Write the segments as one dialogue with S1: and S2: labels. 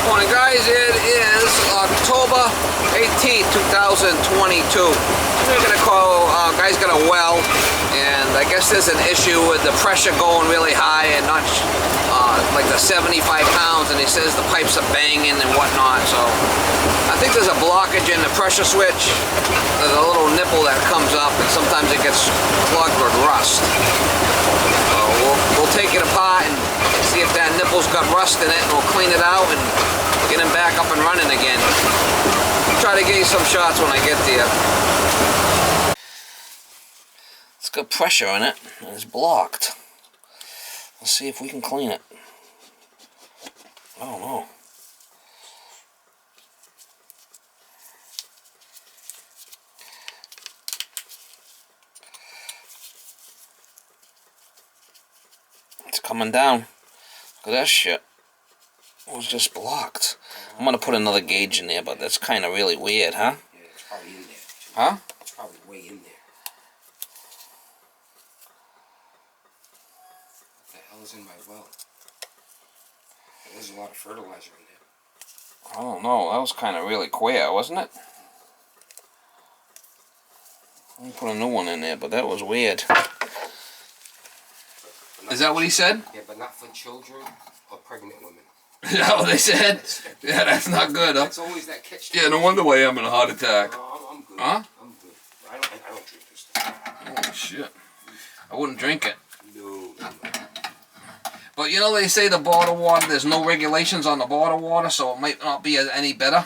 S1: Morning guys, it is October 18th, 2022. We're gonna call, guy's got a well, and I guess there's an issue with the pressure going really high and not like the 75 pounds, and he says the pipes are banging and whatnot, so I think there's a blockage in the pressure switch. There's a little nipple that comes up and sometimes it gets clogged with rust. So we'll take it apart and see if that nipple's got rust in it, and we'll clean it out and get him back up and running again. Try to get you some shots when I get there. It's got pressure in it and it's blocked. Let's see if we can clean it. I don't know. It's coming down. Look at that shit. It was just blocked. I'm gonna put another gauge in there, but that's kind of really weird, huh?
S2: Yeah, it's probably in there.
S1: Huh?
S2: It's probably way in there. What the hell is in my well? There's a lot of fertilizer in there.
S1: I don't know. That was kind of really queer, wasn't it? Let me put a new one in there, but that was weird. Is that what he said?
S2: Yeah, but not for children or pregnant women.
S1: Is that what they said? Yeah, that's not good, huh?
S2: It's always that catch.
S1: Yeah, no wonder why I'm having a heart attack.
S2: No, I'm good.
S1: Huh?
S2: I'm good. I don't drink this stuff.
S1: Holy shit. I wouldn't drink it.
S2: No.
S1: But you know they say the bottled water, there's no regulations on the bottled water, so it might not be any better.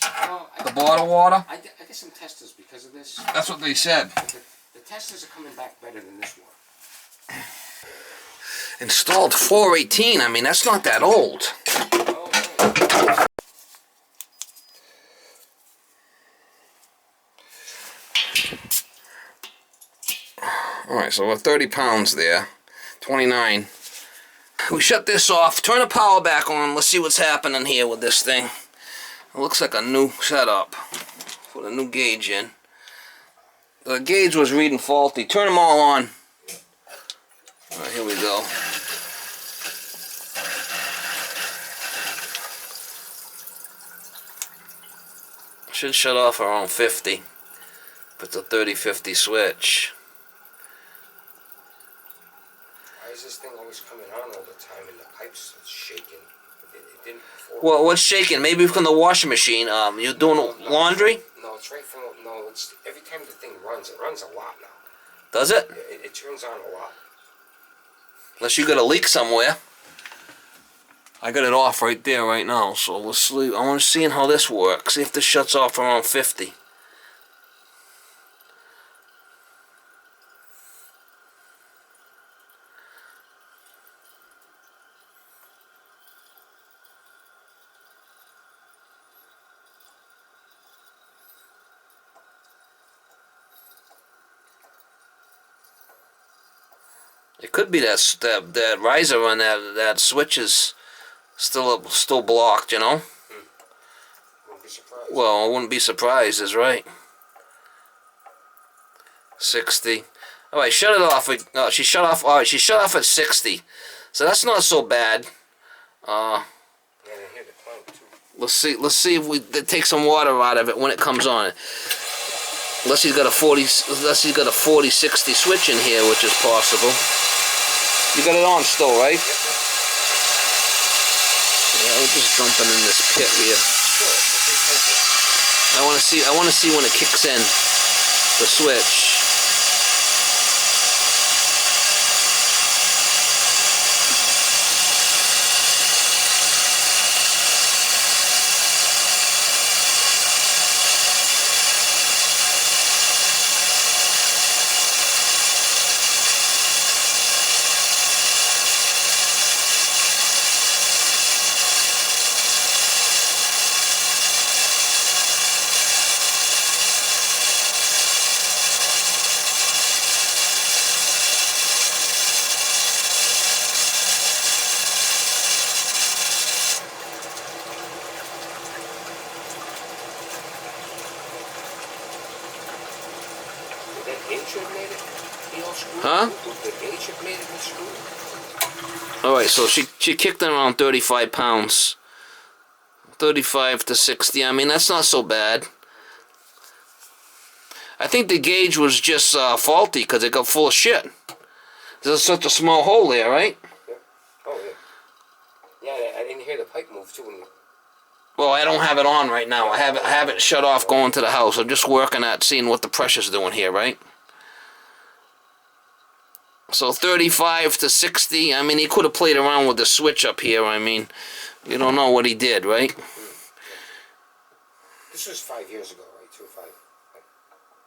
S2: Well,
S1: The bottled water?
S2: I get some testers because of this.
S1: That's what they said.
S2: The testers are coming back better than this one.
S1: Installed 418, I mean that's not that old. Alright, so we're 30 pounds there. 29. We shut this off, turn the power back on, let's see what's happening here with this thing. It looks like a new setup. Put a new gauge in. The gauge was reading faulty. Turn them all on. Alright, here we go. Should shut off around 50. But it's a 30-50 switch.
S2: Why is this thing always coming on all the time and the pipes are shaking? It didn't before.
S1: Well, what's shaking? Maybe from the washing machine. You're doing laundry?
S2: No, it's right from, no, it's every time the thing runs, it runs a lot now.
S1: Does it?
S2: It turns on a lot.
S1: Unless you got a leak somewhere. I got it off right there right now, so let's see. I want to see how this works. See if this shuts off around 50. It could be that riser on that switch is still blocked, you know.
S2: Wouldn't be surprised.
S1: Well, I wouldn't be surprised, is right. 60. All right, shut it off. She shut off. All right, she shut off at 60, so that's not so bad.
S2: Yeah, I hear the clank too.
S1: Let's see if we take some water out of it when it comes on. Unless he's got a 40-60 switch in here, which is possible. You got it on still, right?
S2: Yep.
S1: Yeah, we're just jumping in this pit here.
S2: Sure.
S1: I want to see when it kicks in the switch. Huh? Alright, so she kicked in around 35 pounds. 35 to 60. I mean, that's not so bad. I think the gauge was just faulty because it got full of shit. There's such a small hole there, right?
S2: Yeah. Oh, yeah. Yeah, I didn't hear the pipe move, too.
S1: Well, I don't have it on right now. I have it shut off going to the house. I'm just working at seeing what the pressure's doing here, right? So 35 to 60. I mean, he could have played around with the switch up here. I mean, you don't know what he did, right?
S2: This was 5 years ago, right? 2 or 5.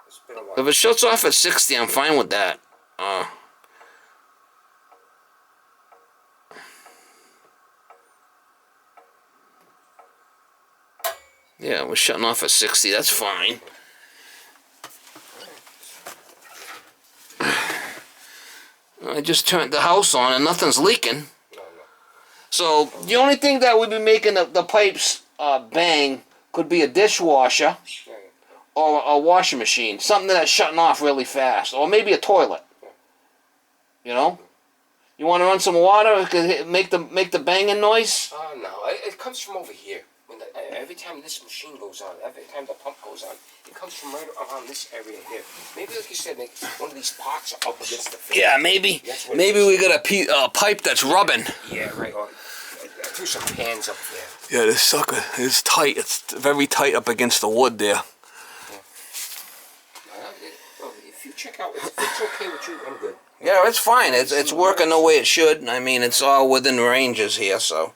S2: It's been a while.
S1: If it shuts off at 60, I'm fine with that. Yeah, we're shutting off at 60. That's fine. I just turned the house on and nothing's leaking.
S2: No.
S1: So the only thing that would be making the pipes bang could be a dishwasher or a washing machine. Something that's shutting off really fast. Or maybe a toilet. You know? You want to run some water? Make the banging noise?
S2: No, it comes from over here. Every time this machine goes on, every time the pump goes on, it comes from right around this area here. Maybe, like you said, one of these pots are up against the face.
S1: Yeah, maybe we got a pipe that's rubbing.
S2: Yeah, right. Or threw some pans up there.
S1: Yeah, this sucker is tight. It's very tight up against the wood there.
S2: Yeah. If you check out, if it's okay with you, I'm good.
S1: Yeah, it's fine. It's working the way it should. I mean, it's all within ranges here, so.